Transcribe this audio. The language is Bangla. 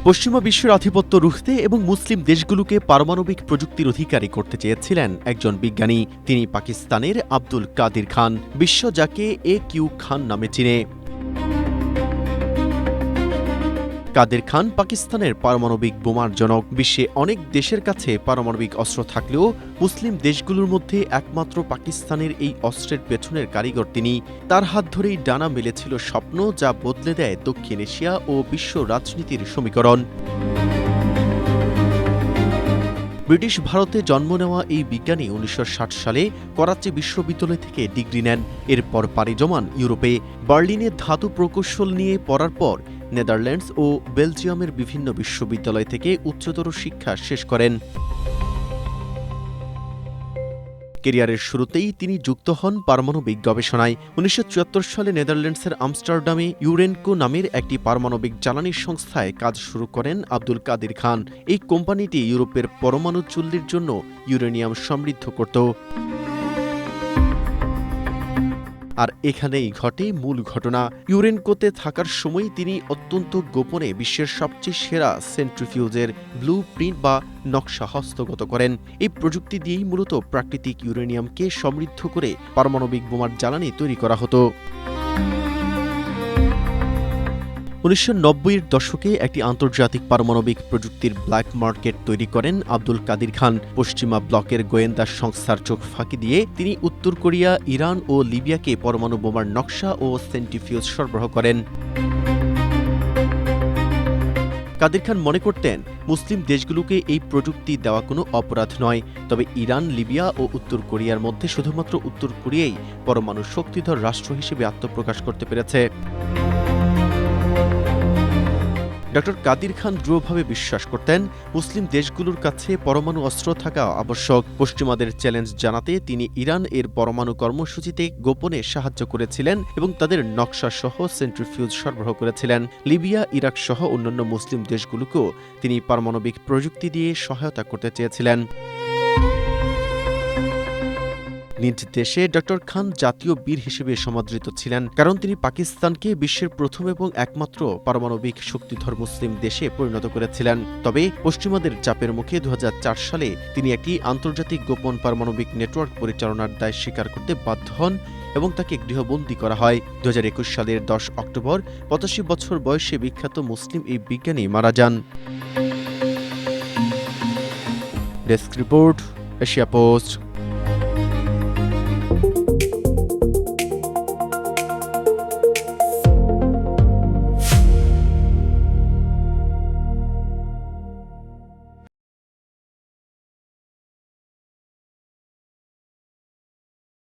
পশ্চিমা বিশ্বের আধিপত্য রুখতে এবং মুসলিম দেশগুলোকে পারমাণবিক প্রযুক্তির অধিকারী করতে চেয়েছিলেন একজন বিজ্ঞানী। তিনি পাকিস্তানের আব্দুল কাদির খান, বিশ্ব যাকে একিউ খান নামে চিনে। কাদের খান পাকিস্তানের পারমাণবিক বোমার জনক। বিশ্বে অনেক দেশের কাছে পারমাণবিক অস্ত্র থাকলেও মুসলিম দেশগুলোর মধ্যে একমাত্র পাকিস্তানের এই অস্ত্রের পেছনের কারিগর তিনি। তার হাত ধরেই ডানা মেলেছিল স্বপ্ন, যা বদলে দেয় দক্ষিণ এশিয়া ও বিশ্ব রাজনীতির সমীকরণ। ব্রিটিশ ভারতে জন্ম নেওয়া এই বিজ্ঞানী ১৯৬০ সালে করাচি বিশ্ববিদ্যালয় থেকে ডিগ্রি নেন। এরপর পাড়ি জমান ইউরোপে। বার্লিনে ধাতু প্রকৌশল নিয়ে পড়ার পর নেদারল্যান্ডস ও বেলজিয়ামের বিভিন্ন বিশ্ববিদ্যালয় থেকে উচ্চতর শিক্ষা শেষ করেন। কেরিয়ারের শুরুতেই তিনি যুক্ত হন পারমাণবিক গবেষণায়। ১৯৭৪ সালে নেদারল্যান্ডসের আমস্টারডামে ইউরেনকো নামের একটি পারমাণবিক জ্বালানি সংস্থায় কাজ শুরু করেন আব্দুল কাদির খান। এই কোম্পানিটি ইউরোপের পরমাণু চুল্লির জন্য ইউরেনিয়াম সমৃদ্ধ করত। আর এখানেই ঘটে মূল ঘটনা। ইউরেনকোতে থাকার সময় তিনি অত্যন্ত গোপনে বিশ্বের সবচেয়ে সেরা সেন্ট্রিফিউজের ব্লু প্রিন্ট বা নকশা হস্তগত করেন। এই প্রযুক্তি দিয়েই মূলত প্রাকৃতিক ইউরেনিয়ামকে সমৃদ্ধ করে পারমাণবিক বোমার জ্বালানি তৈরি করা হতো। ১৯৯০-এর দশকে একটি আন্তর্জাতিক পারমাণবিক প্রযুক্তির ব্ল্যাক মার্কেট তৈরি করেন আব্দুল কাদির খান। পশ্চিমা ব্লকের গোয়েন্দা সংস্থার চোখ ফাঁকি দিয়ে তিনি উত্তর কোরিয়া, ইরান ও লিবিয়াকে পরমাণু বোমার নকশা ও সেন্ট্রিফিউজ সরবরাহ করেন। কাদির খান মনে করতেন মুসলিম দেশগুলোকে এই প্রযুক্তি দেওয়া কোনো অপরাধ নয়, তবে ইরান, লিবিয়া ও উত্তর কোরিয়ার মধ্যে শুধুমাত্র উত্তর কোরিয়াই পরমাণু শক্তিধর রাষ্ট্র হিসেবে আত্মপ্রকাশ করতে পেরেছে। ডক্টর কাদির খান দৃঢ়ভাবে বিশ্বাস করতেন মুসলিম দেশগুলোর কাছে পরমাণু অস্ত্র থাকা আবশ্যক। পশ্চিমাদের চ্যালেঞ্জ জানাতে তিনি ইরান এর পরমাণু কর্মসূচিতে গোপনে সাহায্য করেছিলেন এবং তাদের নকশা সহ সেন্ট্রিফিউজ সরবরাহ করেছিলেন। লিবিয়া, ইরাক সহ অন্যান্য মুসলিম দেশগুলোকেও তিনি পারমাণবিক প্রযুক্তি দিয়ে সহায়তা করতে চেয়েছিলেন। নিজ দেশে ডক্টর খান জাতীয় বীর হিসেবে সমাদৃত ছিলেন, কারণ তিনি পাকিস্তানকে বিশ্বের প্রথম এবং একমাত্র পারমাণবিক শক্তিধর মুসলিম দেশে পরিণত করেছিলেন। তবে পশ্চিমাদের চাপের মুখে ২০০৪ সালে তিনি একটি আন্তর্জাতিক গোপন পারমাণবিক নেটওয়ার্ক পরিচালনার দায় স্বীকার করতে বাধ্য হন এবং তাকে গৃহবন্দী করা হয়। ২০২১ সালের ১০ অক্টোবর ৮৫ বছর বয়সে বিখ্যাত মুসলিম এই বিজ্ঞানী মারা যান। Desk report, Asia post.